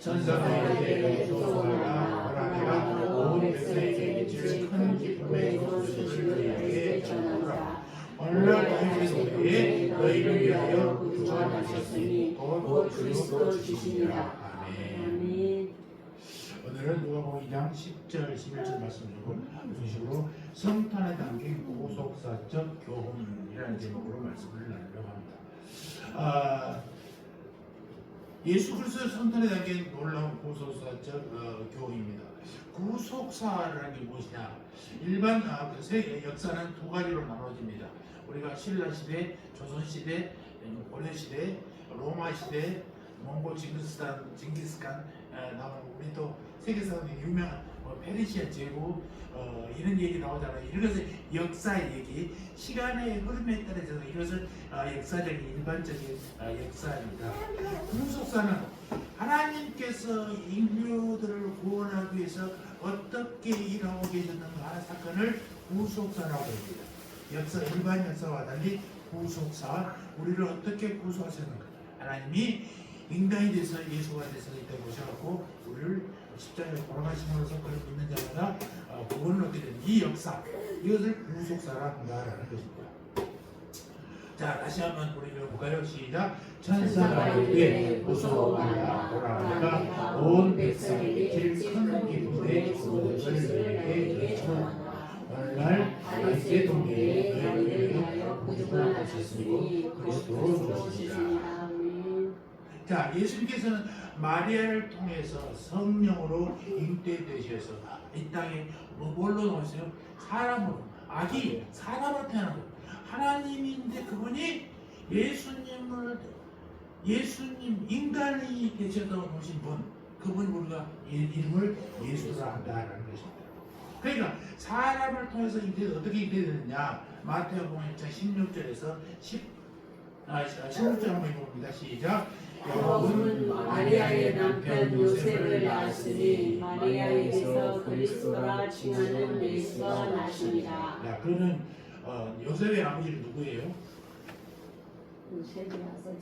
천사들에게 소송하라. 하나님과 온 백성에게 미칠 큰 기쁨의 소식을 너희에게 전하노라. 오늘날 너희 때에 너희를 위하여 구원하셨으니 곧 그리스도 주시니라. 아멘. 오늘은 누가복음 2장 10절 11절 말씀을 중심으로 성탄에 담긴 구속사적 교훈이라는 제목으로 말씀을 나누려고 합니다. 예수 그리스도의 성탄에 담긴 놀라운 구속사적 교훈입니다. 구속사라는 게 무엇이냐? 일반 역사는 두 가지로 나눠집니다. 우리가 신라 시대, 조선 시대, 고려 시대, 로마 시대, 몽골 징기스칸 나오는 우리 또 세계에서 유명한 페르시아 제국 이런 얘기 나오잖아요. 이것은 역사의 얘기, 시간의 흐름에 따라서 이것은 역사적인 일반적인 역사입니다. 구속사는 하나님께서 인류들을 구원하기 위해서 어떻게 일하고 계셨는가 하는 사건을 구속사라고 합니다. 일반 역사와 달리 구속사, 우리를 어떻게 구속하셨는가. 하나님이 인간이 돼서 예수가 돼서 이때 오셔갖고 우리를 십자가에 돌아가심으로써 그를 믿는 자마다 구원을 얻게 되는 이 역사, 이것을 구속사라 한다라는 것입니다. 자, 다시 한번 우리 읽어볼까요? 시작. 천사들에게 무서워하라. 보라, 내가 온 백성에게 제일 큰 기쁨의 소식을 너희에게 전하노라. 오늘날 다윗의 동네에 너희를 위하여 구원하셨으니 그리스도 주시니라. 자, 예수님께서는 마리아를 통해서 성령으로 잉태되셔서 이 땅에 뭘로 나오세요? 사람으로, 아기 사람으로 태어난 거예요. 하나님인데 그분이 예수님 인간이 되셔서 오신 분, 그분 우리가 이름을 예수라 한다라는 것입니다. 그러니까 사람을 통해서 어떻게 잉태되느냐? 마태복음 1장 16절에서 16절 한번 읽어봅니다. 시작. 야곱은 마리아의 남편 요셉을 낳았으니 마리아에게서 그리스도라 칭하는 예수가 나시니라. 야, 그는 요셉의 아버지는 누구예요? 요셉이 아버지.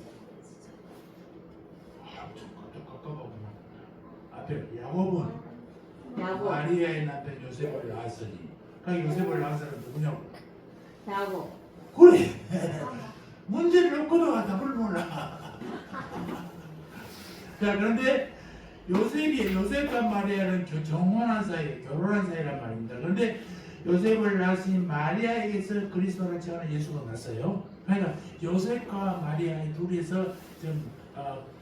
좀 가까워보면 앞에 야곱은 마리아의 남편 요셉을 낳았으니, 그러니까 요셉을 낳은 사람은 누구냐고? 야곱. 그래. 문제를 놓고도 답을 몰라. 자, 그런데 요셉과 마리아는 결혼한 사이란 말입니다. 그런데 요셉을 낳으신 마리아에게서 그리스도를 칭하는 예수가 났어요. 그러니까 요셉과 마리아의 둘이서 좀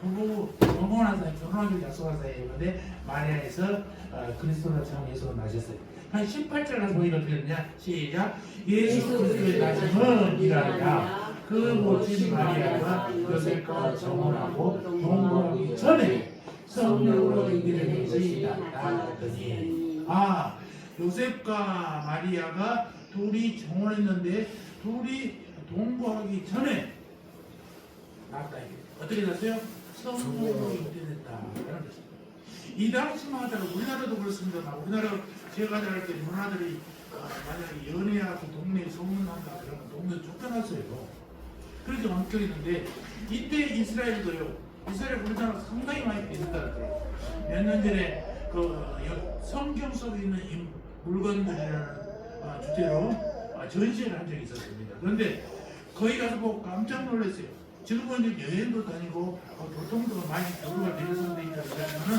부부 결혼한 사이, 결혼하기로 약속한 사이였는데 마리아에서 그리스도를 칭하는 예수가 나셨어요. 한 18절 가서 보니까 어떻게 되냐? 시작. 예수 그리스도의 나심은 이라니라. 그 모친 마리아가 요셉과 정혼하고 동거하기 전에 성령으로 잉태된 것이 나타났더니, 요셉과 마리아가 둘이 정혼했는데 둘이 동거하기 전에 났다. 어떻게 됐어요? 성령으로 잉태됐다. 이 당시만 하더라도 우리나라도 그렇습니다. 우리나라 제가 자랄 때 누나들이 만약에 연애하고 동네에 소문난다 그러면 동네 쫓겨났어요. 그렇게 엄격했는데 이때 이스라엘도요. 이스라엘 우리나라 상당히 많이 비슷하더라고요. 몇 년 전에 성경 속에 있는 물건들이라는 주제로 전시회를 한 적이 있었습니다. 그런데 거기 가서 보고 깜짝 놀랐어요. 지금은 이제 여행도 다니고 교통도 많이 도로가 내려서 있다 그러면은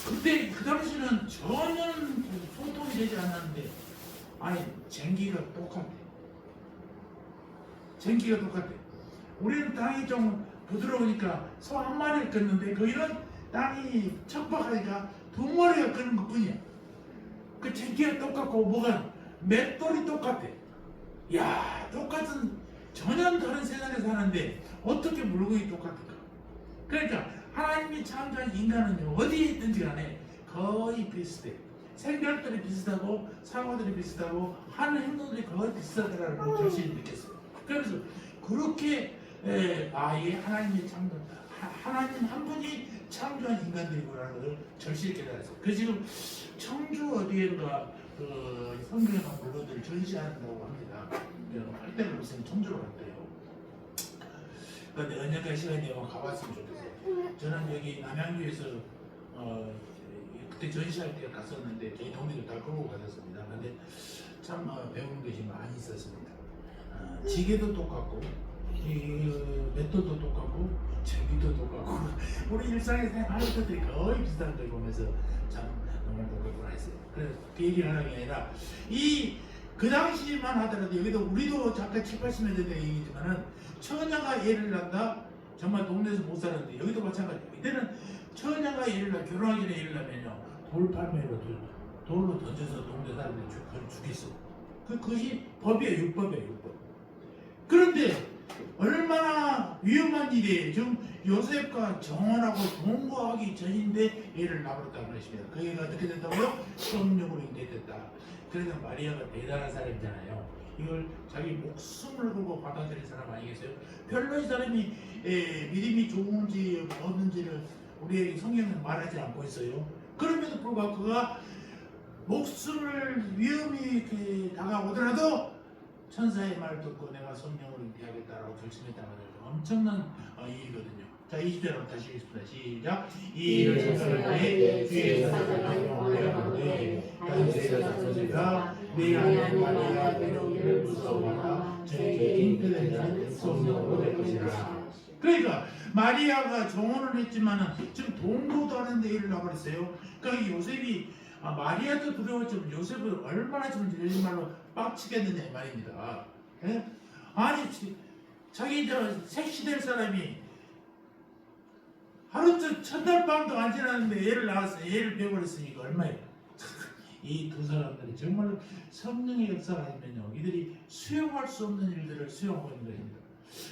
그때 그 당시는 전혀 소통이 되지 않았는데 쟁기가 똑같아. 우리는 땅이 좀 부드러우니까 소 한 마리를 걷는데 거기는 땅이 척박하니까 두 마리가 걷는 것 뿐이야. 그 쟁기가 똑같고 뭐가 맷돌이 똑같아. 야, 똑같은 전혀 다른 세상에 사는데 어떻게 물건이 똑같을까? 그러니까 하나님이 창조한 인간은 어디에 있든지 간에 거의 비슷해. 생각들이 비슷하고 사고들이 비슷하고 하는 행동들이 거의 비슷하다는 걸 절실히 느꼈어요. 그래서 그렇게 하나님이 하나님 한 분이 창조한 인간들이구나라는 것을 절실히 깨달았어요. 그래서 지금 청주 어디에가 성경의 물건들을 전시한다고 합니다. 할 때는 무슨 청주로 갔대요. 근데 언젠가 시간이 되면 가봤으면 좋겠어요. 저는 여기 남양주에서 그때 전시할 때 갔었는데 저희 동네도 다 끌고 가셨습니다. 근데 참 배우는 것이 많이 있었습니다. 지게도 똑같고 맷돌도 똑같고 전기도 똑같고 우리 일상에서 하는 것들이 거의 비슷한 걸 보면서 참 정말 똑같구나 했어요. 그래서 그 얘기를 하는 게 아니라 그 당시만 하더라도 여기도 우리도 잠깐 7, 80년대 때 얘기지만은 처녀가 예를 낳다 정말 동네에서 못 살았는데 여기도 마찬가지예요. 이때는 처녀가 예를 낳 결혼하기 전에 예를 낳으면요 돌팔매로 돌로 던져서 동네 사람들이 죽였어. 그것이 법이에요. 율법이에요. 율법. 그런데 얼마나 위험한 일이에요. 지금 요셉과 정원하고 동거하기 전인데 얘를 낳았다는 것입니다. 그 애가 어떻게 됐다고요? 성령으로 인도됐다. 그래서 마리아가 대단한 사람이잖아요. 이걸 자기 목숨을 걸고 받아들인 사람 아니겠어요? 별로 이 사람이 믿음이 좋은지 없는지를 우리에게 성경은 말하지 않고 있어요. 그럼에도 불구하고 그가 목숨을 위험이 다가오더라도 천사의 말 듣고 내가 성령으로 인도하겠다라고 결심했다는 엄청난 일이거든요. 자, 20절로 다시 읽겠습니다. 시작. 이 일을 생각할 때 주의 사자가 영원하는데 다윗의 사자가 내 안에 마리아가 데려오기를 무서워하나 저에게 잉태된 자는 성령으로 될 것이라. 그러니까 마리아가 정혼을 했지만은 지금 동거도 하는데 일을 나버렸어요. 그러니까 요셉이 마리아도 두려웠지만 요셉은 얼마나 지금 이런 말로 빡치겠느냐 이 말입니다. 예? 아니 자기 색시될 사람이 하루 첫날 밤도 안 지났는데 얘를 낳았어요. 얘를 빼버렸으니까 얼마예요? 이 두 사람들이 정말 성령의 역사가 아니면요 이들이 수용할 수 없는 일들을 수용하고 있는 것입니다.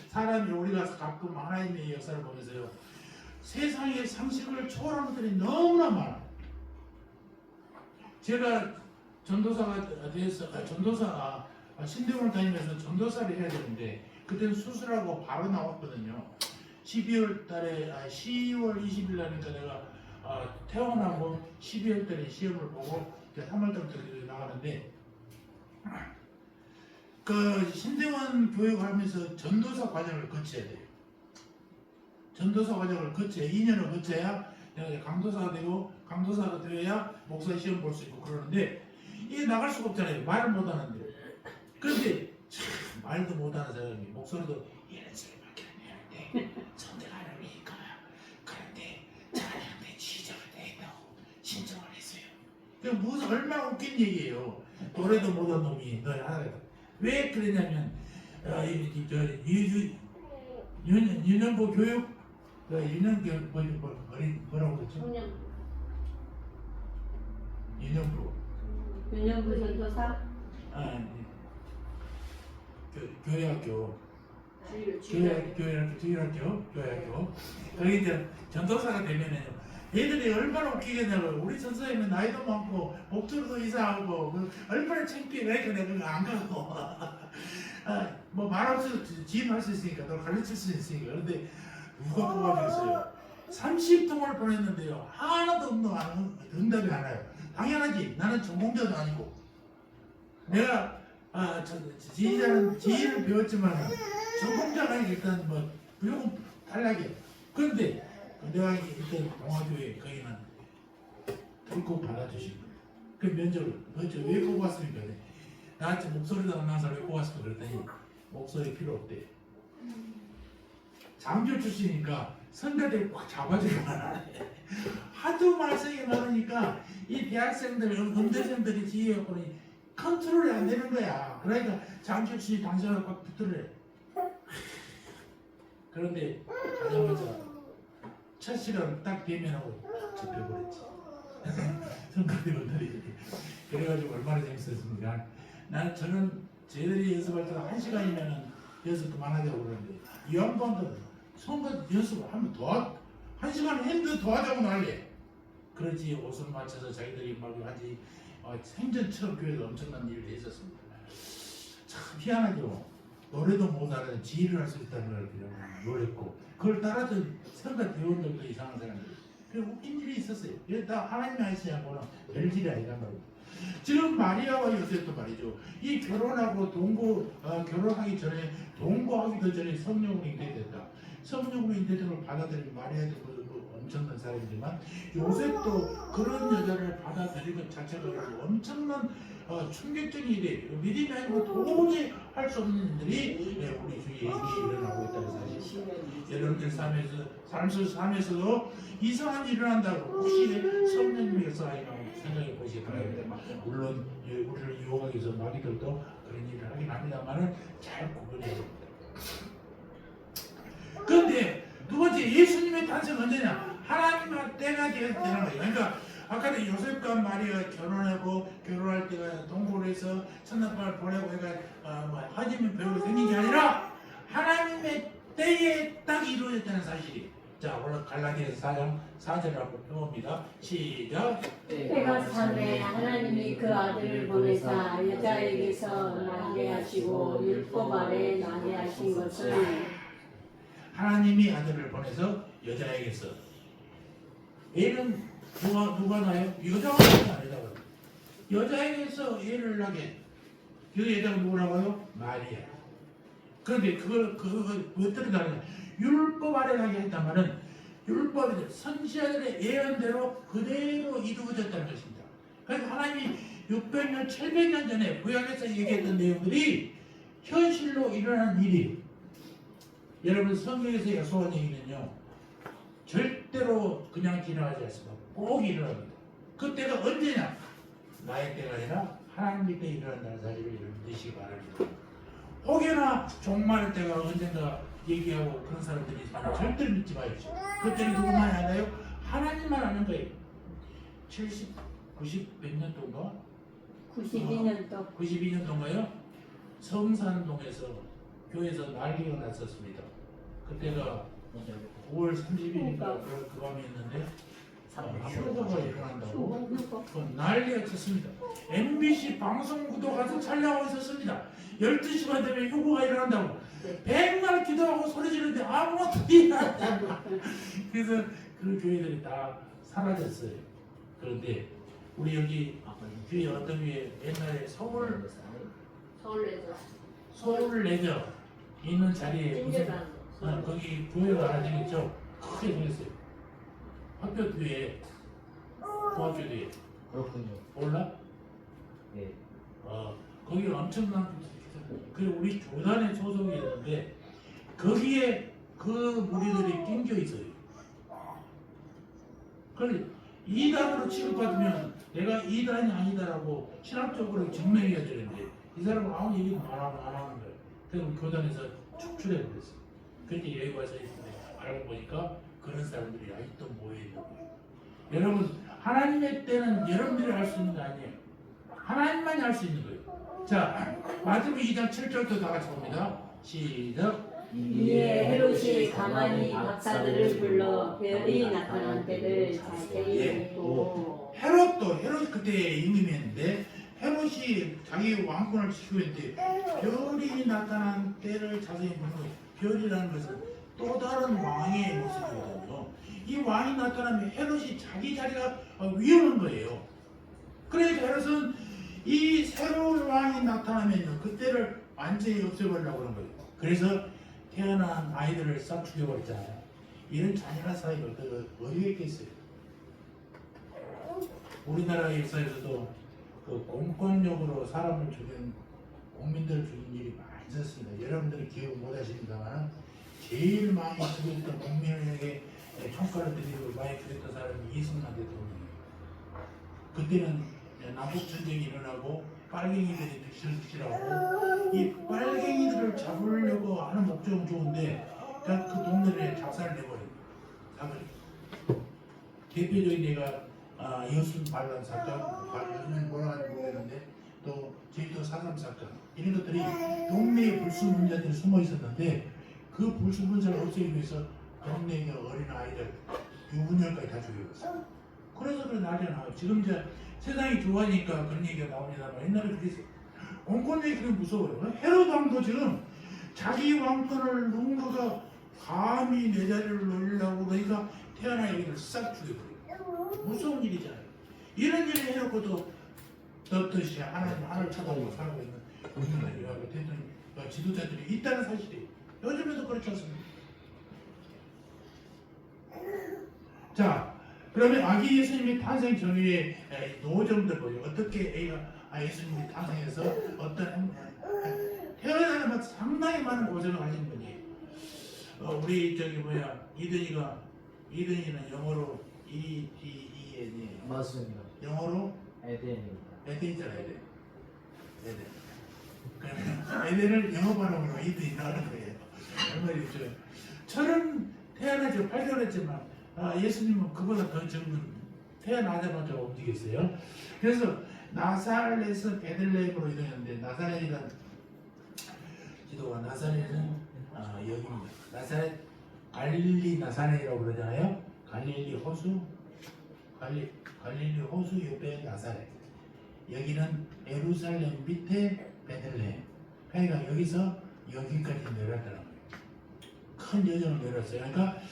사람이 우리가 가끔 하나님의 역사를 보면서요 세상의 상식을 초월한 것들이 너무나 많아. 제가 전도사가 돼서 신대원을 다니면서 전도사를 해야 되는데 그때는 수술하고 바로 나왔거든요. 12월 달에 10월 20일 날이니까 내가 퇴원하고 12월 달에 시험을 보고 3월 달부터 나가는데 그 신대원 교육하면서 전도사 과정을 거쳐야 돼요. 전도사 과정을 거쳐야 2년을 거쳐야 내가 강도사가 되고 강도사가 되어야 목사 시험 볼 수 있고 그러는데 이게 나갈 수가 없잖아요. 말을 못 하는데. 그런데 참 말도 못 하는 사람이 목소리도 이런 소리밖에 안 하는데 선대가 하나니까 그런데 자네한테 지적을 했다고 신청을 했어요. 그 무슨 얼마나 웃긴 얘기예요. 노래도 못한 놈이 너 하나가 왜 그러냐면 유년부 교육 유년교육 뭐라고 그랬죠? 유년부 전도사? 교회학교 거기 이제 전도사가 되면은 얘들이 얼마나 웃기겠냐고. 우리 전도사님은 나이도 많고 목소리도 이상하고 얼마나 창피해. 그러니까 내가 그거 안 가고 뭐 말 없이 지임할 수 있으니까 너 가르칠 수 있으니까. 그런데 누가 뽑아주겠어요? 30통을 보냈는데요 하나도 응답이 안 와요. 당연하지. 나는 전공자도 아니고 내가 지휘를 배웠지만 전공자가 일단 뭐 무조건 탈락이야. 그런데 내가 일단 동아교회 거기는 결코 받아주시고 그 면접을 왜 뽑았습니까? 나한테 목소리도 안 나는 사람 왜 뽑았을까 그랬더니 목소리 필요 없대. 장교 출신이니까 선배들 꽉 잡아주고 하도 말썽이 많으니까 이 대학생들, 음대생들이 지휘해보니 컨트롤이 안 되는 거야. 그러니까 장교 출신 당신하고 꽉 붙들래. 그런데 가자마자 첫 시간 딱 대면하고 접혀버렸지. 선배들이 그래가지고 얼마나 재밌었습니까? 저는 쟤들이 연습할 때는 1시간이면 연습 그만하자고 그러는데 이 양반들 선배 연습을 하면 더 1시간 했는데 더 하자고 난리. 그러지 옷을 맞춰서 자기들이 막 하지 생전처럼 교회에서 엄청난 일을 했었습니다. 참 희한하죠. 노래도 못하는 지휘를 할 수 있다는 걸 그냥 놀랬고 그걸 따라서 선배 대원들도 이상한 사람들. 그리고 웃긴 일이 있었어요. 다 하나님의 아시하고는 별질이 아니란 말이에요. 지금 마리아와 요셉도 말이죠. 이 결혼하고 결혼하기 전에 동거하기도 전에 성령으로 인도됐다. 성령으로 인도되는 받아들인 마리아도 그 엄청난 사람이지만 요셉도 그런 여자를 받아들인 것 자체가 엄청난 충격적인 일이에요. 믿음이 아니고 도저히 할 수 없는 일들이 우리 주위에 일어나고 있다는 사실. 여러분들 삶에서도 이상한 일이 일어난다고 혹시 성령님께서 아니면 생각해 보시기 바랍니다. 물론 우리를 유혹하기 위해서 마귀들도 그런 일을 하긴 합니다만은 잘 구분해야 됩니다. 그런데 두 번째 예수님의 탄생 언제냐? 하나님과 때가 되는 거예요. 그러니까 아까도 요셉과 마리아가 결혼하고 결혼할 때가 동거를 해서 첫날밤을 보내고 해가 하지면 배우가 생긴 게 아니라 하나님의 때에 딱 이루어졌다는 사실이. 자, 오늘 갈라디아서 4장 4절이라고 배웁니다. 시작. 때가 참에 하나님이 그 아들을 보내사 여자에게서 나게 하시고 율법 아래 나게 하신 것은 하나님이 아들을 보내서 여자에게서 애는 누가 나요? 여자가 아니다. 여자에게서 애를 낳게. 그 여자가 누구라고요? 마리아. 그런데 그걸 어떻게 다르냐? 율법 아래 나게 했단 말은 율법이 선지자들의 예언대로 그대로 이루어졌다는 것입니다. 그래서 하나님이 600년, 700년 전에 구약에서 얘기했던 내용들이 현실로 일어난 일이에요. 여러분 성경에서 약속한 얘기는요 절대로 그냥 지나가지 않습니다. 꼭 일어납니다. 그때가 언제냐? 나의 때가 아니라 하나님의 때에 일어난다는 사실을 여러분 믿으시기 바랍니다. 혹여나 종말의 때가 언젠가 얘기하고 그런 사람들이 있으면 절대로 믿지 마십시오. 그때는 누구만 알아요? 하나님만 아는 거예요. 70, 90 몇 년도인가? 92년도 92년도인가요? 성산동에서 교회에서 난리가 났었습니다. 그때가 9월 30일인가 그 밤에 있는데 휴거가 일어난다고 난리가 쳤습니다. MBC 방송국도 가서 촬영하고 있었습니다. 12시간 되면 휴거가 일어난다고 백날 기도하고 소리 지르는데 아무것도 일어나지 않아. 그래서 그 교회들이 다 사라졌어요. 그런데 우리 여기 교회 어떤 교회 옛날에 서울내저 있는 자리에 무슨 거기 교회가 하나 생겼죠. 크게 생겼어요. 학교 뒤에 중학교 뒤에 그렇군요. 몰라? 네. 거기 엄청난 그 우리 교단에 소속이 있는데 거기에 그 무리들이 낑겨 있어요. 그래 이단으로 취급받으면 내가 이단이 아니다라고 신학적으로 증명해야 되는데 이 사람은 아무 얘기도 안 하는 거예요. 그래서 교단에서 축출해 버렸어요. 그런데 여기 와서 알고 보니까 그런 사람들이 아직도 모여 있는 거예요. 여러분 하나님의 때는 여러분들이 할 수 있는 거 아니에요. 하나님만이 할 수 있는 거예요. 자 마태복음 2장 7절부터 다 같이 봅니다. 시작. 이에 헤롯이 가만히 박사들을 불러 별이 나타난 때를 자세히 묻고 헤롯 그때 임금이었는데 헤롯이 자기 왕권을 지키고 있는데 별이 나타난 때를 자세히 보는 거예요. 별이라는 것은 또 다른 왕의 모습이거든요. 이 왕이 나타나면 헤롯이 자기 자리가 위험한 거예요. 그래서 헤롯은 이 새로운 왕이 나타나면 그때를 완전히 없애버리려고 하는 거예요. 그래서 태어난 아이들을 싹 죽여버렸잖아요. 이런 잔인한 사회가 어디에 있겠어요? 우리나라 역사에서도 그 공권력으로 사람을 죽인 국민들을 죽인 일이 많이 있었습니다. 여러분들이 기억 못 하십니다만 제일 많이 죽였던 국민에게 총칼을 들이고 많이 죽였던 사람이 이승만 대통령이에요. 그때는 남북전쟁이 일어나고 빨갱이들이 득실득실하고 이 빨갱이들을 잡으려고 하는 목적은 좋은데 그냥 그 동네를 작살을 내버려요. 대표적인 예가 여순 반란 사건, 요즘엔 뭐라 하는지 모르겠는데 또 제주도 4.3 사건 이런 것들이 동네에 불순분자들이 숨어 있었는데 그 불순분자를 없애기 위해서 동네의 어린 아이들 유부녀까지 다 죽여버렸어요. 그래서 그런 난리가 나와요. 지금 이제 세상이 좋아지니까 그런 얘기가 나옵니다만 옛날에 그랬어요. 공권력이 그게 무서워요. 헤롯 왕도 지금 자기 왕권을 누군가가 감히 내 자리를 놀리려고 그러니까 태어난 애기를 싹 죽여버려요. 무서운 일이잖아요. 이런 일을 해놓고도 떳떳이 하나를 쳐다보고 살고 있는 국민들이하고 대통령 지도자들이 있다는 사실이에요. 요즘에도 그렇지 않습니까? 자, 그러면 아기 예수님이 탄생 전후의 노점들 보죠. 어떻게 예수님이 탄생해서 어떤 태어나는 막 상당히 많은 고생을 하신 분이에요. 우리 저기 뭐야 이든이는 영어로 EDEN이 맞습니다. 영어로 에덴입니다. 에덴 있잖아 에덴. 그러면 에덴을 영어 발음으로 이든이라고 하는 거예요. 그 말이죠. 저는 태어나죠 8개월 했지만 예수님은 그보다 더 적은 태어나자마자 움직였어요. 그래서 나사렛에서 베들레헴으로 이동했는데 나사렛이란 지도가 나사렛은 여기입니다. 나사렛 갈릴리 나사렛이라고 그러잖아요. 갈릴리 호수 옆에 나사렛. 여기는 예루살렘 밑에 베들레헴. 그러니까 여기서 여기까지 내려왔다는 거예요. 큰 여정을 내렸어요. 그러니까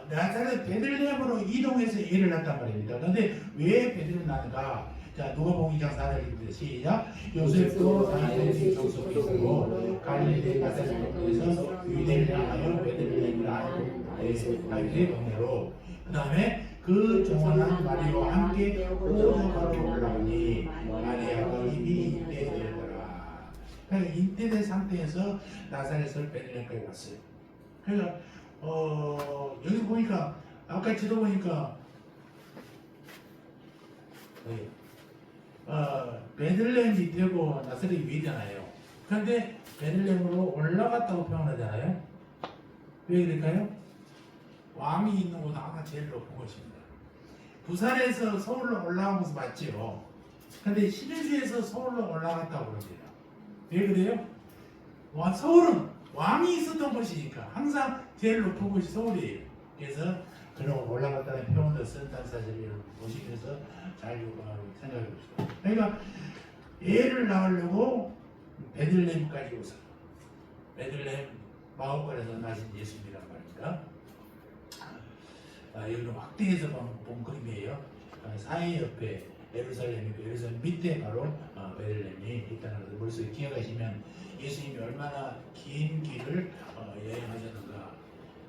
나사렛 베들레헴으로 이동해서 애를 낳았단 말입니다. 그런데 왜 베들레헴 낳는가? 자, 누가복음 2장 4절입니다. 시작. 요셉도 다윗의 족속이고 갈릴리 나사렛에서 유대를 향하여 베들레헴을 하는 다윗의 동네로. 그 다음에 그 정원한 마리아와 함께 호적하러 올라오니 마리아가 이미 잉태되더라. 그러니까 잉태된 상태에서 나사렛을 베들레헴까지 갔어요. 그러니까 여기 보니까 아까 지도 보니까 베들레헴 밑에고 나사렛이 위잖아요. 그런데 베들레헴으로 올라갔다고 표현하잖아요. 왜 그럴까요? 왕이 있는 곳은 아까 제일 높은 곳입니다. 부산에서 서울로 올라간 곳은 맞죠. 그런데 신의주에서 서울로 올라갔다고 그럽니다. 왜 그래요? 서울은 왕이 있었던 곳이니까 항상 제일 높은 곳이 서울이에요. 그래서 그런 올라갔다는 표현을 쓴다는 사실을 보시면서 잘 생각해 봅시다. 그러니까 애를 낳으려고 베들레헴까지 오서 베들레헴 마을권에서 나신 예수님이란 말입니다. 여기는 확대해서 본 그림이에요. 사해 옆에 예루살렘이고 예루살렘 밑에 바로 베들레헴이 있다는 것을 머릿속에 기억하시면 예수님이 얼마나 긴 길을 여행하셨는가,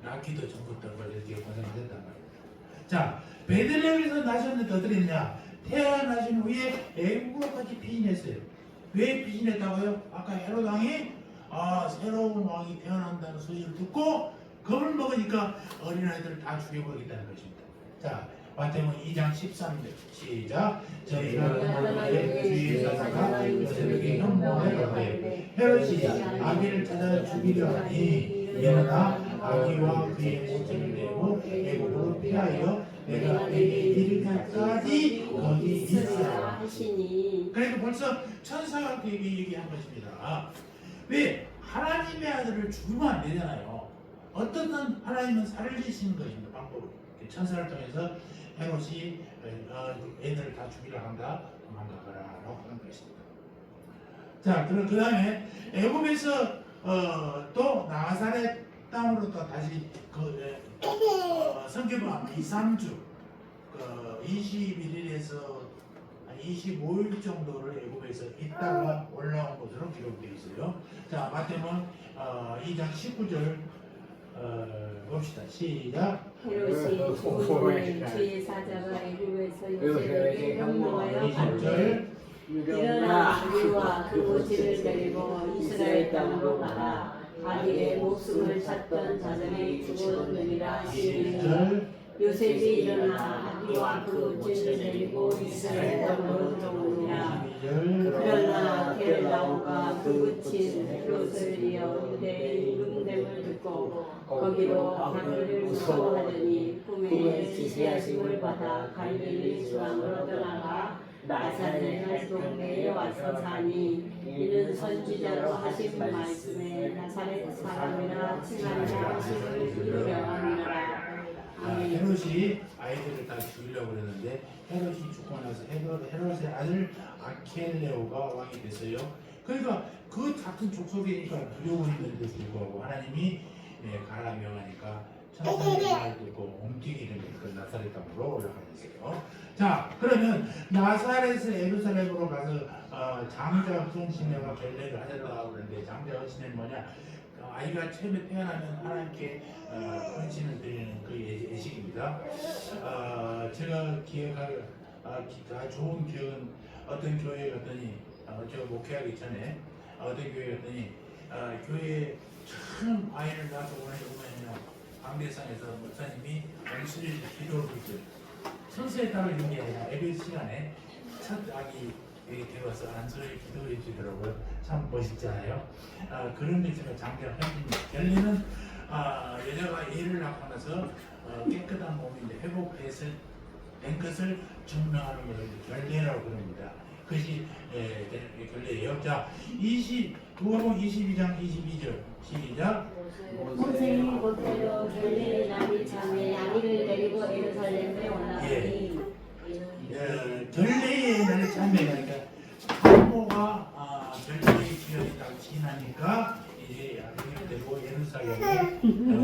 낳기도 전부터 이렇게 고생하셨단 말입니다. 자, 베들레헴에서 나셨는데 어떻게 했냐? 태어나신 후에 애국까지 피신했어요. 왜 피신했다고요? 아까 헤롯 왕이 새로운 왕이 태어난다는 소식을 듣고 겁을 먹으니까 어린아이들을 다 죽여버리겠다는 것입니다. 자, 마태복음 2장 13절 시작. 저희가 주의 사자가 요셉에게 형모하였되 헤롯이 아기를 찾아 죽이려 하니 일어나 아기와 그의 모체를 내고 애국으로 피하여 내가 내게 이를 때까지 거기 있으라 하시니. 그러니까 벌써 천사가 그에게 얘기한 것입니다. 왜? 하나님의 아들을 죽이면 안 되잖아요. 어떤 하나님은 살리시는 것입니다. 방법을. 천사를 통해서 헤롯이 애들을 다 죽이려 한다. 도망가거라 라고 하는 것입니다. 자, 그럼 그 다음에 애굽에서 또 나사렛 땅으로 또 다시 성경은 아마 2, 3주 21일에서 25일 정도를 애굽에서 있다가 올라온 것으로 기록되어 있어요. 자, 마태복음 2장 19절 봅시다. 시작. 헤롯이 죽은 주의 사자가 애굽에서 요셉에게 명령하여 간대 일어나 아기와 그 모치를 데리고 이스라엘 땅으로 가라. 아기의 목숨을 찾던 자들이 죽었느니라 하시니 요셉이 일어나 아기와 그 모치를 데리고 이스라엘 땅으로 들어오니라. 그러나 게르나움과 그 붙인 헤롯을 이어 유대의 이름됨을 듣고 거기로 가기를 무서워하더니 꿈에 지시하심을 받아 갈릴리 지방으로 떠나가 나사렛 동네에 와서 사니 이는 선지자로 하신 말씀에 나사렛 사람이라 칭하리라 하심을 이루려 함이라. 헤롯이 아이들을 다 죽이려고 그랬는데 헤롯이 죽고 나서 헤롯의 아들 아켈레오가 왕이 됐어요. 그러니까 그 같은 족속이니까 두려워 있는데 불구하고 하나님이 가라 명하니까 천사의 말을 듣고 움직이게 되니까 나사렛 땅으로 올라가셨어요. 자, 그러면 나사렛에서 예루살렘으로 가서 장자 헌신회와 결례를 하셨다고 그러는데 장자 헌신회는 뭐냐? 아이가 처음에 태어나면 하나님께 헌신을 드리는 그 예식입니다. 제가 기억하기 좋은 기억은 어떤 교회에 갔더니 제가 목회하기 전에 어떤 교회에 갔더니 교회에 참 아이를 낳아서 오면 광대상에서 목사님이 원수를 기도를 부르죠. 선수에 따라 이런 게 아니라 예배 시간에 첫 아기 되어서 안수를 기도해 주더라고요. 참 멋있잖아요. 그런 게 제가 장대한 헌신입니다. 결례는 여자가 애를 낳고 나서 깨끗한 몸인데 회복된 것을 증명하는 것을 결례라고 그럽니다. 그것이 결례예요. 자, 누가복음 22장 22절 시작. 모세의 못대로 결례의 날이 참에 아기를 데리고 예루살렘에 올라가니 결례의 날 참회니까 부모가 결례의 기억이 딱 지나니까 이제 아기를 데리고 예루살렘에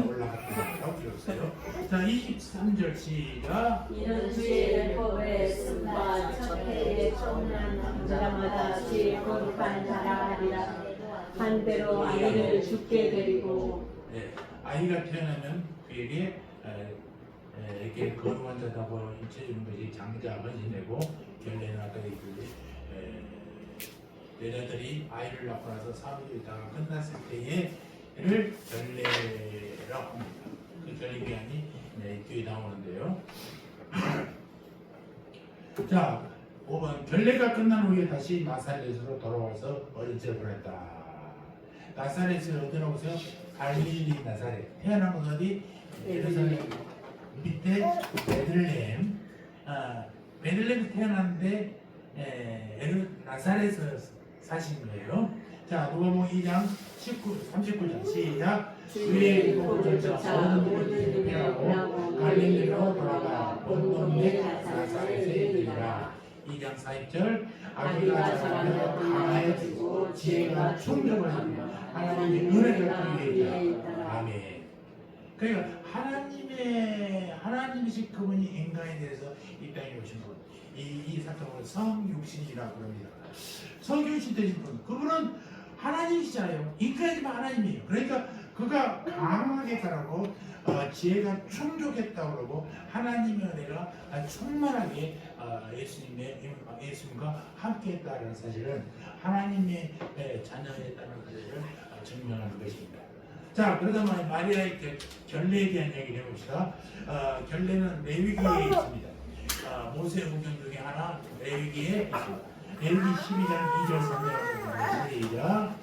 올라갔다고 기록했어요. 자, 23절 시작. 이런 주의 율법의 습과 첫 해에 태어난 남자마다 주의 거룩한 자라리라. 한대로 아이를 죽게 데리고 아이가 태어나면 그에게 이렇게 거룩한 자다고 인쳐주는 것이 장자 헌신이고 결례는 아까 얘기했듯이 여자들이 아이를 낳고 나서 사흘이 다 끝났을 때에를 결례라고 합니다. 그 결례 기한이 뒤에 나오는데요. 자, 5번 결례가 끝난 후에 다시 나사렛으로 돌아와서 어린 채를 보냈다. 나사렛을 어디로 오세요? 갈릴리 나사렛. 태어난 곳 어디? 예루살렘 밑에 베들레헴. 베들레헴 태어났는데 나사렛에서 사신 거예요. 자, 누가복음 2장 39절 시작. 주의 율법을 쫓아 모든 일을 배우고 갈릴리로 돌아가 본동네 나사렛에 이르니라. 2장 40절 아기가 자라며 강하여지고 지혜가 충족을 하며 하나님의 은혜가 그에게 있다. 아멘. 그러니까 하나님이신 그분이 인간에 대해서 이 땅에 오신 분, 이 사건을 성육신이라고 합니다. 성육신 되신 분, 그분은 하나님이시잖아요. 인간이지만 하나님이에요. 그러니까 그가 강하게 자라고 지혜가 충족했다고 그러고 하나님의 은혜가 충만하게 예수님과 함께했다는 사실은 하나님의 자녀였다는 것을 증명하는 것입니다. 자, 그러다 마리아의 결례에 대한 얘기를 해봅시다. 결례는 레위기에 있습니다. 모세 오경 중에 하나 레위기에 있습니다. 레위기 12장 2절 3절 시작.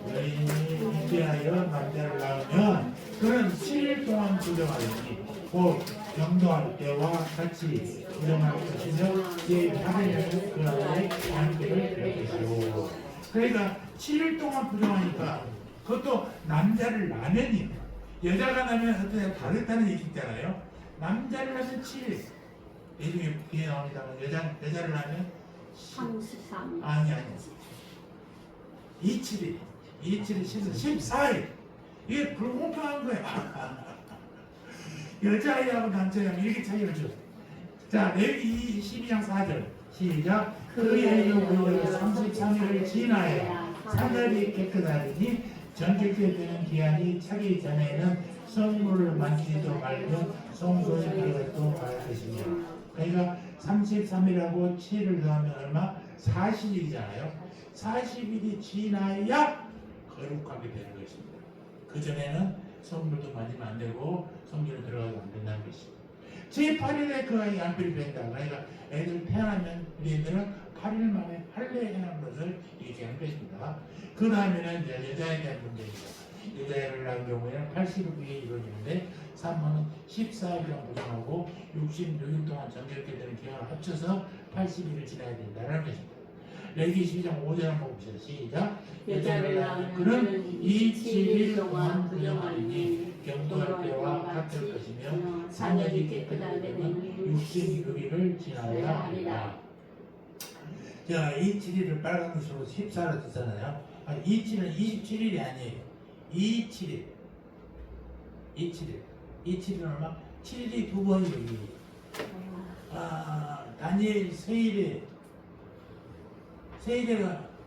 여인이 잉태하여 남자를 낳으면 그는 7일 동안 부정하리니 곧 경도할 때와 같이 부정할 것이며 제8일에는 그 아들의 양육을 될 것이요. 그러니까 7일 동안 부정하니까 그것도 남자를 낳으면이요. 여자가 낳으면 어떻게 다르다는 얘기 있잖아요. 남자를 낳으면 7일. 예중에 뒤에 나옵니다만 여자를 낳으면 33. 아니 27일 14일. 이게 불공평한 거야. 여자애하고 남자애하고 이렇게 차이를 줘. 자, 레위기 12장 4절 시작. 그의 요구를 33일을 지나야 사절이 깨끗하리니 정결케 되는 기한이 차기 전에는 성물을 만지지도 말고 성소에 들어가도 말 것이며. 그러니까 33일하고 7을 더하면 얼마? 40일이잖아요. 40일이 지나야 거룩하게 되는 것입니다. 그 전에는 성물도 만지면 안 되고 성전에 들어가도 안 된다는 것입니다. 제8일에 그 아이 안필이 된다. 그러니까 애들 태어나면 우리 애들은 8일 만에 할례하는 것을 얘기하는 것입니다. 그 다음에는 여자에 대한 문제입니다. 여자애를 낳은 경우에는 80일 뒤에 이루어지는데 3번은 14일이랑 보정하고 66일 동안 정결케 되는 기간을 합쳐서 80일을 지나야 된다는 것입니다. 레위기 12장 5절 한번 봅시다. 시작. 여자를 낳으면 그는 27일 동안 부정하리니 경도할 때와 같을 것이며 사년이 깨끗한 데는 66일을 지나야 하리라. 자, 27일을 빨간 글씨로 14로 썼잖아요. 27일은 27일이 아니에요. 27일. 27일은 얼마? 7일이 두 번이에요. 다니엘 세일에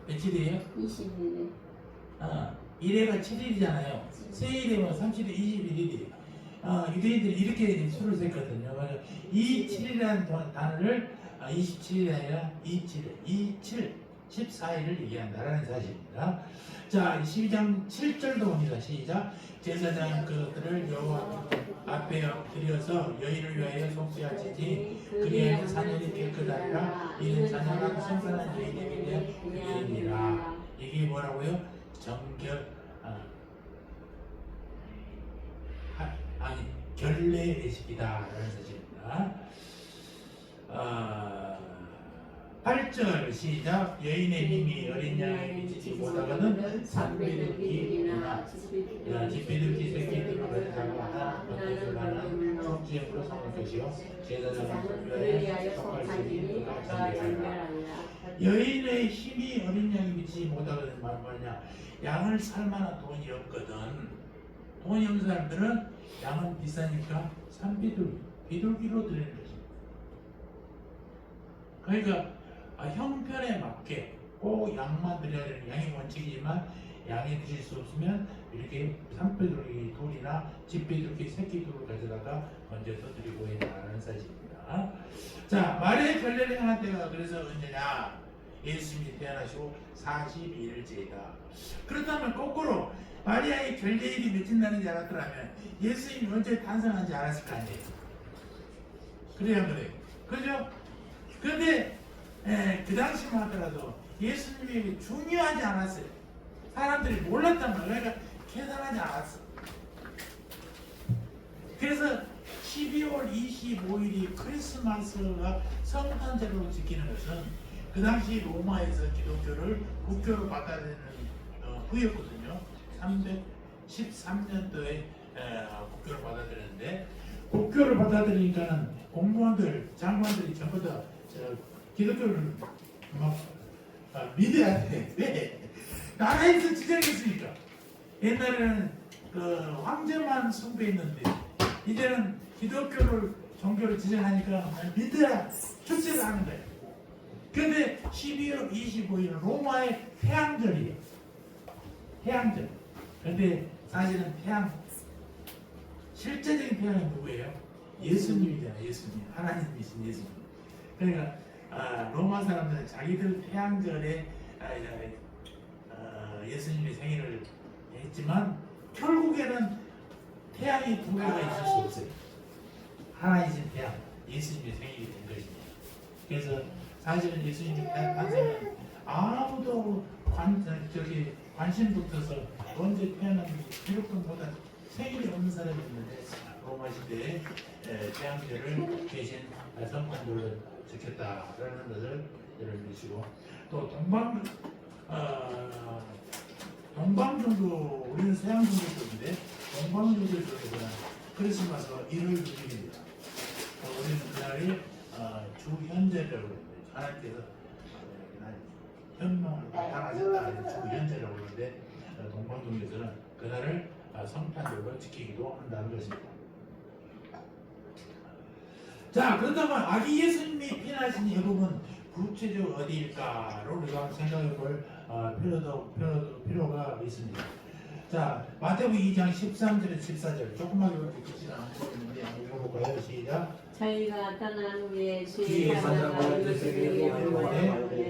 며칠이에요? 20일에 1회가 7일이잖아요. 세일이면 30일, 21일이에요. 유대인들이 이렇게 수를 셌거든요. 그래서 27이라는 단어를 27일이 아니라 27, 14일을 얘기한다라는 사실입니다. 자, 12장 7절도 봅니다. 시작. 제사장 그들을 여호와 앞에 엎드려서 여인을 위하여 속죄하시지 그리하여 사년이 깨끗하리라. 이는 자녀가 성산한 여인에게 여인이라. 이게 뭐라고요? 결례 예식이다라는 사실입니다. 8절 시작. 여인의 힘이 어린 양에 미치지 못하거든 산비둘기나 집비둘기 새끼들을 가져다가 하나는 속죄물로 삼을 것이요 제사장은 위하여 속할지니 그가 정죄하리라. 여인의 힘이 어린 양에 미치지 못하거든 말 뭐냐? 양을 살 만한 돈이 없거든. 돈이 없는 사람들은 양은 비싸니까 비둘기로 드리는 것입니다. 그러니까 형편에 맞게 꼭 양만 드려야 되는 양이 원칙이지만 양이 드실 수 없으면 이렇게 산비둘기 돌이나 집비둘기 새끼돌을 가져다가 얹어서 드리고 있다는 사실입니다. 자, 마리아의 결례를 행한 때가 그래서 언제냐? 예수님이 태어나시고 42일째이다. 그렇다면 거꾸로 마리아의 결례일이 며칠 나는지 알았더라면 예수님이 언제 탄생한지 알았을 거 아니에요. 그래야 그래요. 그죠? 그런데 그 당시만 하더라도 예수님이 중요하지 않았어요. 사람들이 몰랐단 말이에요. 그러니까 계산하지 않았어. 그래서 12월 25일이 크리스마스가 성탄절로 지키는 것은 그 당시 로마에서 기독교를 국교로 받아들이는 후였거든요. 313년도에 국교를 받아들였는데 국교를 받아들이니까는 공무원들, 장관들이 전부 다 기독교를 막 믿어야 돼. 왜? 나라에서 지정했으니까. 옛날에는 그 황제만 숭배했는데 이제는 기독교를 종교를 지정하니까 믿어야 출세를 하는 거예요. 그런데 12월 25일 로마의 태양절이에요. 태양절. 그런데 사실은 실제적인 태양은 누구예요? 예수님이잖아요. 예수님. 하나님이신 예수님. 그러니까 로마 사람들은 자기들 태양절에 예수님의 생일을 했지만 결국에는 태양이 두 개가 있을 수 없어요. 하나이신 태양, 예수님의 생일이 된 것입니다. 그래서 사실은 예수님의 탄생은 아무도 관심 붙어서 언제 태어났는지 기록도 생일이 없는 사람이 있는데 로마 시대에 태양절을 대신 성탄절로 지켰다라는 것을 여러분 보시고 또 동방종교 우리는 서양종교 쪽인데 동방종교 쪽에서는 크리스마스가 1월 6일입니다. 우리는 그날이 주현절이라고 그러는데 하나님께서 현명을 나타나셨다 주현절이라고 그러는데 동방종교에서는 그날을 성탄절로 지키기도 한다는 것입니다. 자, 그렇다면 아기 예수님이 피난하신 예복은 구체적으로 어디일까로 우리가 생각해 볼 필요가 있습니다. 자, 마태복음 2장 13절에서 14절 조금만 읽으시면 안 보이는데 한번 읽어볼까요? 시작. 저희가 떠난 후에 주의 사자가 요셉에게 이르되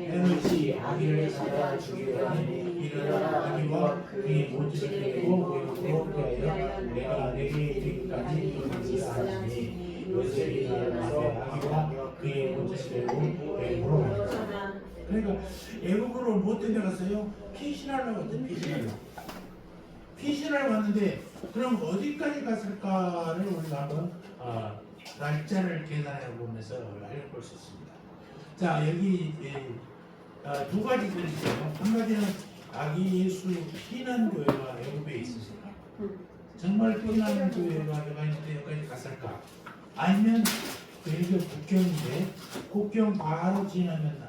헤롯이 아기를 찾아 죽이려 하니 일어나 아기와 그의 모질을 빼고 외국으로 피하여 내가 내게 이르기까지 도망치라 하시니 요셉이 일어나서 아기와 그의 모질을 빼고 외국으로 갔다. 그러니까 애국으로 못 데려갔어요? 피신하려고 했죠. 피신하려고 왔는데 그럼 어디까지 갔을까를 우리가 한번 날짜를 계산해 보면서 알아볼 수 있습니다. 자, 여기 두 가지들이 있어요. 한 가지는 아기 예수 피난교회가 애국에 있습니다. 정말 피난교회가 있는데 여기까지 갔을까? 아니면 여기가 국경인데 국경 바로 지나면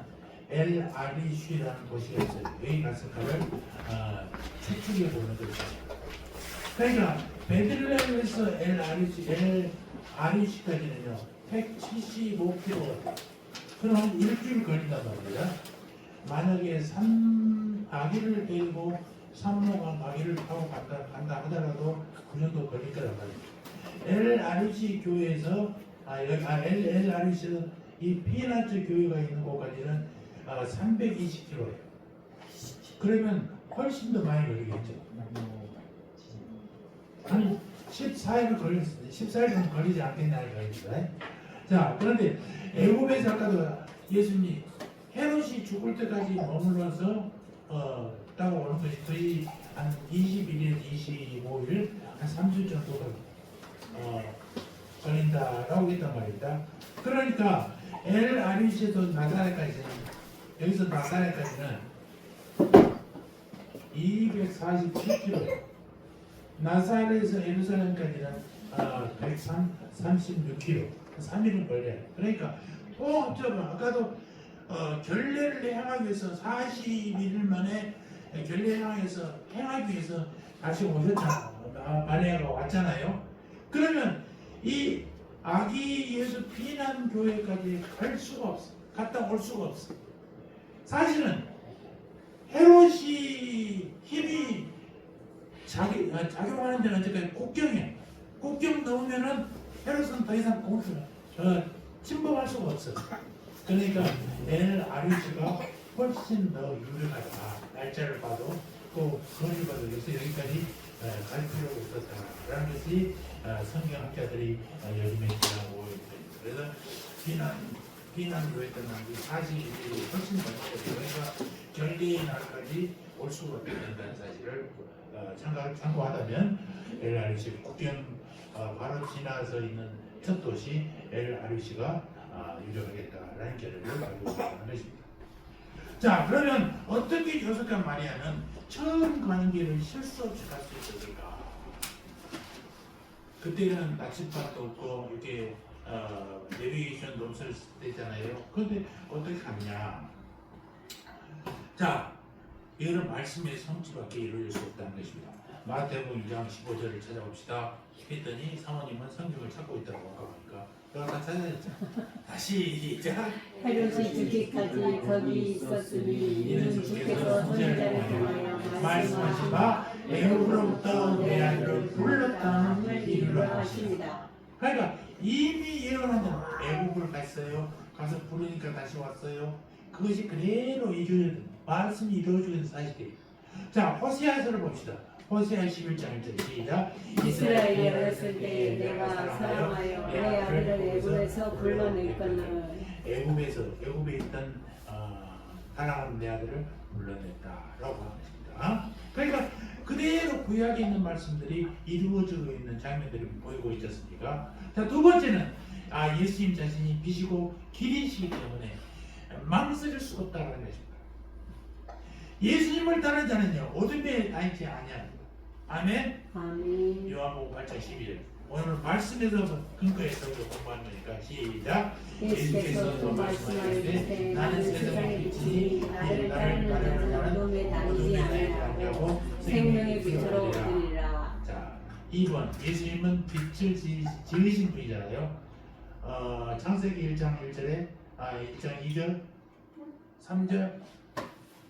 엘 아리쉬라는 도시가 있어요. 여기 갔을까를 추측해 보는 거죠. 그러니까 베들레헴에서 엘 아리쉬까지는요 175km. 그럼 일주일 걸린단 말이에요. 만약에 3 아기를 데리고 산모가 아기를 타고 간다 하더라도 그 정도 걸릴 거란 말이죠. LRC 교회에서 LRC에서 이 피난처 교회가 있는 곳까지는 320km예요. 그러면 훨씬 더 많이 걸리겠죠. 한 14일은 걸렸어요. 14일 정도 걸리지 않겠냐 이거입니다. 자, 그런데 애굽에서 아까도 예수님 헤롯이 죽을 때까지 머물러서 따고 오는 것이 거의 한 21일, 25일, 한 3주 정도가 걸린다라고 했단 말입니다. 그러니까 LRC에서 나사렛까지는 여기서 나사렛까지는 247km, 나사렛에서 예루살렘까지는 136km, 3일은 걸려요. 그러니까 또 합쳐봐. 아까도 결례를 행하기 위해서 41일 만에 결례 행하기 위해서 다시 오셨잖아. 마리아가 왔잖아요. 그러면 이 아기 예수 피난 교회까지 갈 수가 없어. 갔다 올 수가 없어. 사실은 헤롯이 힘이 작용하는 데는 언제까지 국경이야. 국경 넘으면은 헤롯은 더 이상 침범할 수가 없어. 그러니까 LRC가 훨씬 더 유력하다. 날짜를 봐도 또 거리를 봐도 여기까지 갈 필요가 없었다라는 것이 성경학자들이 요즘에 지나고 있습니다. 그래서 피난교회 때는 40일이 훨씬 더 많거든요. 그러니까 결례의 날까지 올 수가 없게 된다는 사실을 참고하다면 LRC 국경 바로 지나서 있는 첫 도시 LRC가 유력하겠다라는 결론을 가지고 있는 것입니다. 자, 그러면 어떻게 요셉과 마리아는 처음 가는 길을 실수 없이 갈 수 있었을까? 그때는 나침반도 없고 이렇게 내비게이션도 없을 때잖아요. 그런데 어떻게 갔냐? 자, 이거는 말씀의 성취밖에 이루어질 수 없다는 것입니다. 마태복음 2장 15절을 찾아봅시다. 했더니 사모님은 성경을 찾고 있다고 아까 보니까 내가 다 찾아냈죠. 다시 시작. 헤롯이 죽기까지 거기 있었으니 이는 주께서 선지자를 통하여 말씀하신 바 애굽으로부터 내 아들을 불렀다는 이유로 하십니다. 그러니까 이미 예언한 대로 애굽을 갔어요. 가서 부르니까 다시 왔어요. 그것이 그대로 말씀이 이루어지는 사실이에요. 자, 호세아서를 봅시다. 호세아 11장 1절 시작. 이스라엘이 어렸을 때에 내가 사랑하여 내 아들을 애굽에서 불러냈거늘 애굽에 있던 사랑하는 내 아들을 불러냈다라고 합니다. 그러니까 그대로 구약에 있는 말씀들이 이루어지고 있는 장면들이 보이고 있지 않습니까? 자, 두 번째는 예수님 자신이 빛이고 길이시기 때문에 망설일 수가 없다는 것입니다. 예수님을 따르는 자는요 어둠에 다니지 아니합니다. 아멘. 아멘. 요한복음 8장 12절. 오늘 말씀에서 근거해서 공부하는 거니까 시작. 예수께서 또 말씀하시되 나는 세상의 빛이니 나를 따르는 자는 어둠에 다니지 아니하고 생명의 빛으로 얻으리라. 자, 2번 예수님은 빛을 지으신 분이잖아요. 창세기 1장 1절에 1장 2절 3절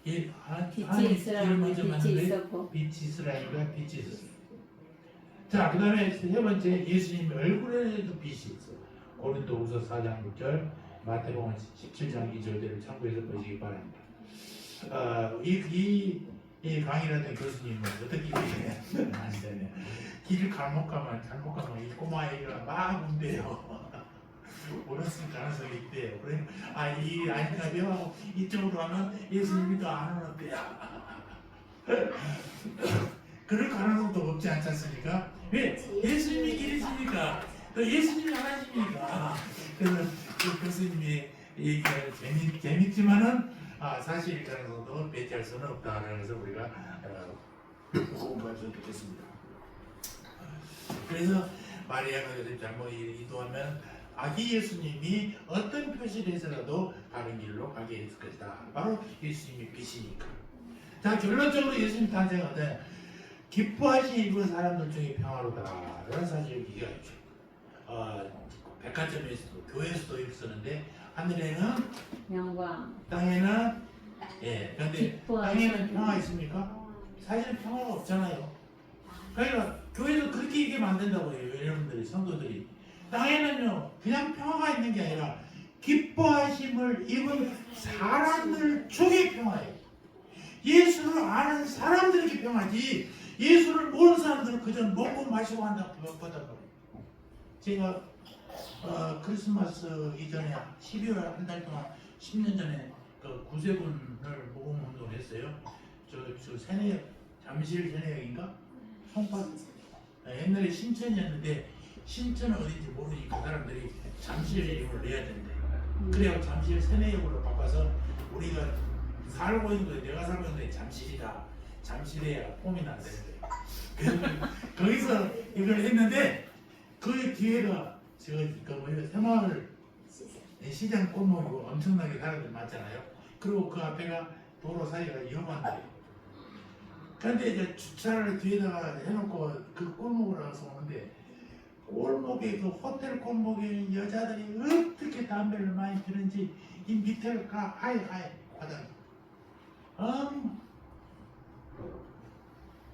빛이 이스라엘에 빛이 있었고 빛이 이스라엘과 빛이 있었어요. 자, 그 다음에 세 번째 예수님 얼굴에도 빛이 있어요. 고린도후서 4장 6절 마태복음 17장 2절대로 참고해서 보시기 바랍니다. 이 강의라는 교수님은 어떻게 하시냐면 길을 잘못 가면 이 꼬마 아이가 막 운대요. 옳았을 가능성이 있대요. 그래, 이 아이가 배워하고 이쪽으로 가면 예수님이 더 안 오는데야. 그럴 가능성도 없지 않지 않습니까? 왜? 예수님이 길이시니까, 또 예수님이 하나님이니까. 그래서 그 교수님의 얘기가 재밌지만은 사실 가능성도 배제할 수는 없다라는 것을 우리가 공부할 수 있겠습니다. 그래서 마리아가 요셉 잘못 이도하면 아기 예수님이 어떤 표시를 해서라도 다른 길로 가게 했을 것이다. 바로 예수님이 빛이니까. 자, 결론적으로 예수님 탄생은 기뻐하신 일부 사람들 중에 평화로다. 라는 사실을 얘기가 있죠. 백화점에서도 교회에서도 있었는데 하늘에는 영광, 땅에는 예, 근데 기뻐하시는 땅에는 평화 있습니까? 사실은 평화가 없잖아요. 그러니까 교회도 그렇게 얘기하면 안 된다고 해요. 여러분들이 성도들이 땅에는요 그냥 평화가 있는 게 아니라 기뻐하심을 입은 사람들 중에 평화예요. 예수를 아는 사람들에게 평화지 예수를 모르는 사람들은 그저 먹고 마시고 한다고 받아버려요. 제가 크리스마스 이전에 12월 한 달 동안 10년 전에 그 구세군을 모금 운동을 했어요. 저 세내역 잠실 세내역인가? 송파 옛날에 신천이었는데 신천은 어딘지 모르니까 사람들이 잠실 이름을 내야 된대. 그래야 잠실 세내역으로 바꿔서 우리가 살고 있는 거에 내가 살고 있는 데 잠실이다. 잠실에야 폼이 난다는 거예요. 거기서 이걸 했는데 그 뒤에가 그 뭐예요 새마을 시장 골목이고 엄청나게 사람들 많잖아요. 그리고 그 앞에가 도로 사이가 위험한데. 그런데 이제 주차를 뒤에다가 해놓고 그 골목으로 가서 오는데 골목에 그 호텔 골목에 여자들이 어떻게 담배를 많이 피는지 이 밑에를 가 아예 바닥.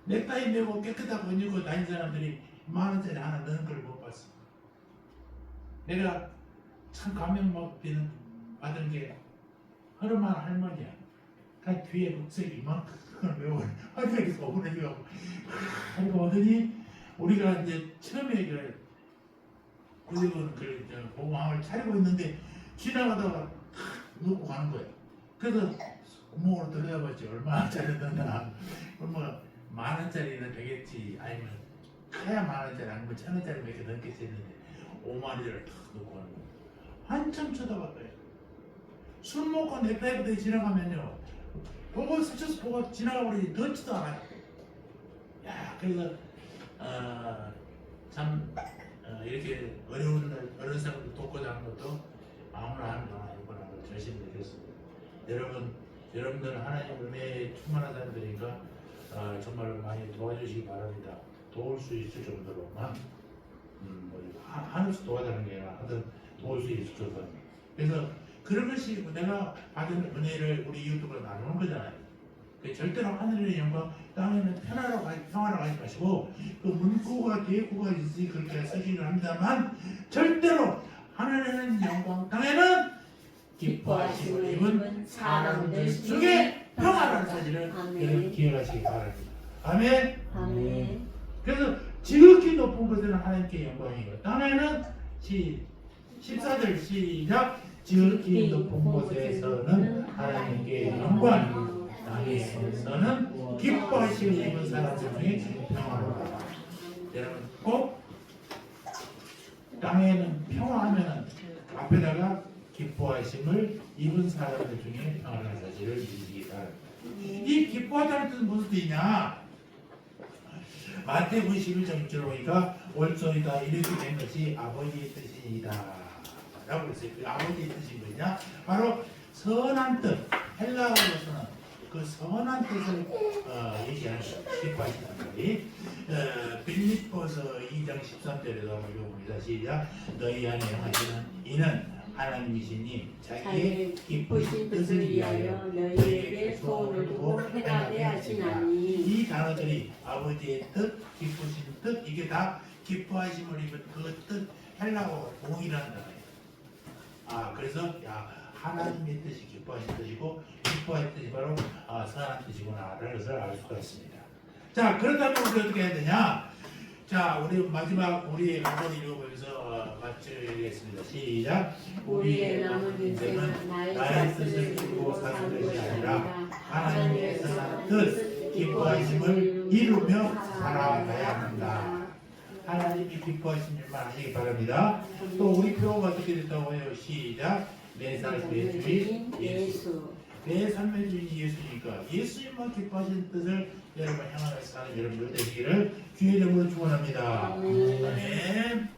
넥타이 메고 깨끗하고 입고 다니는 사람들이 10,000원짜리 하나 넣는 걸 못 봤어. 내가 참 감명 받은 게 허름한 할머니야. 그 뒤에 녹색이 이만큼 메고 할머니가 오그라지고 그러니까 오더니 우리가 이제 처음에 그 구세군 그 보호함을 차리고 있는데 지나가다가 탁 놓고 가는 거예요. 그래서 구멍으로 들여다봤지 얼마짜리 넣나. 뭐 10,000원짜리는 되겠지. 아니면 커야 10,000원짜리 아니면 1,000원짜리 몇 개 넣겠지 했는데 5마리를 탁 놓고 가는 거예요. 한참 쳐다봤어요. 술 먹고 넥타이부터 지나가면요 보고 스쳐서 보고 지나가버리지 넣지도 않아요. 야 그래서 참 이렇게 어려운 사람들 돕고자 하는 것도 아무나 하는 거 아니구나 결심되겠습니다. 여러분들 하나님 은혜에 충만한 사람들이니까 정말 많이 도와주시기 바랍니다. 도울 수 있을 정도로만 하늘에서 도와달라는 게 아니라 하여튼 도울 수 있을 정도로. 그래서 그런 것이 내가 받은 은혜를 우리 이웃들과 나누는 거잖아요. 절대로 하늘의 영광 땅에는 평화로 가지 마시고 그 문구가 대구가 있으니 그렇게 쓰기를 합니다만 절대로 하늘에는 영광 땅에는 기뻐하심을 입은 사람들 중에 평화라는 사실을 여러분 기억하시기 바랍니다. 아멘. 아멘. 그래서 지극히 높은 곳에는 하나님께 영광이고 땅에는 14절 시작 지극히 높은 곳에서는 하나님께 영광이고 땅에서는 기뻐하심을 입은 사람들 중에 평화로다. 여러분 꼭 땅에는 평화하면 앞에다가 기뻐하심을 입은 사람들 중에 평화라는 사실을 믿으시기 바랍니다. 이 기뻐하다는 뜻은 무슨 뜻이냐? 마태복음 11장 6절 보니까 올소이다 이렇게 된 것이 아버지의 뜻이니이다 라고 했어요. 그 아버지의 뜻이 뭐냐? 바로 선한 뜻, 헬라어로서는 그 선한 뜻을 얘기하는 기뻐하시다는 말이 빌립보서 2장 13절에도 한번 읽어봅니다. 시작. 너희 안에 하시는 이는 하나님이시니 자기의 기쁘신 뜻을 위하여 너희에게 소원을 두고 행하게 하시나니. 이 단어들이 아버지의 뜻, 기쁘신 뜻 이게 다 기뻐하심을 입은 그 뜻 헬라어 동일한 단어예요. 그래서 하나님의 뜻이 기뻐하신 뜻이고 기뻐할 뜻이 바로 선한 뜻이구나 라는 것을 알 수가 있습니다. 자 그렇다면 우리 어떻게 해야 되냐? 자 우리 마지막 우리의 한번 읽어보면서 마치겠습니다. 시작. 우리의 남은 인생은 나의 뜻을 이루고 사는 것이 아니라 하나님의 선한 뜻 기뻐하심을 이루며 살아가야 한다. 하나님이 기뻐하신 일만 하시기 바랍니다. 또 우리 표가 어떻게 됐다고 해요? 시작. 내 삶의 주인 예수. 내 삶의 주인이 예수니까 예수님만 기뻐하신 뜻을 여러분 향하여 사는 여러분들 되시기를 주의 이름으로 축원합니다. 아멘.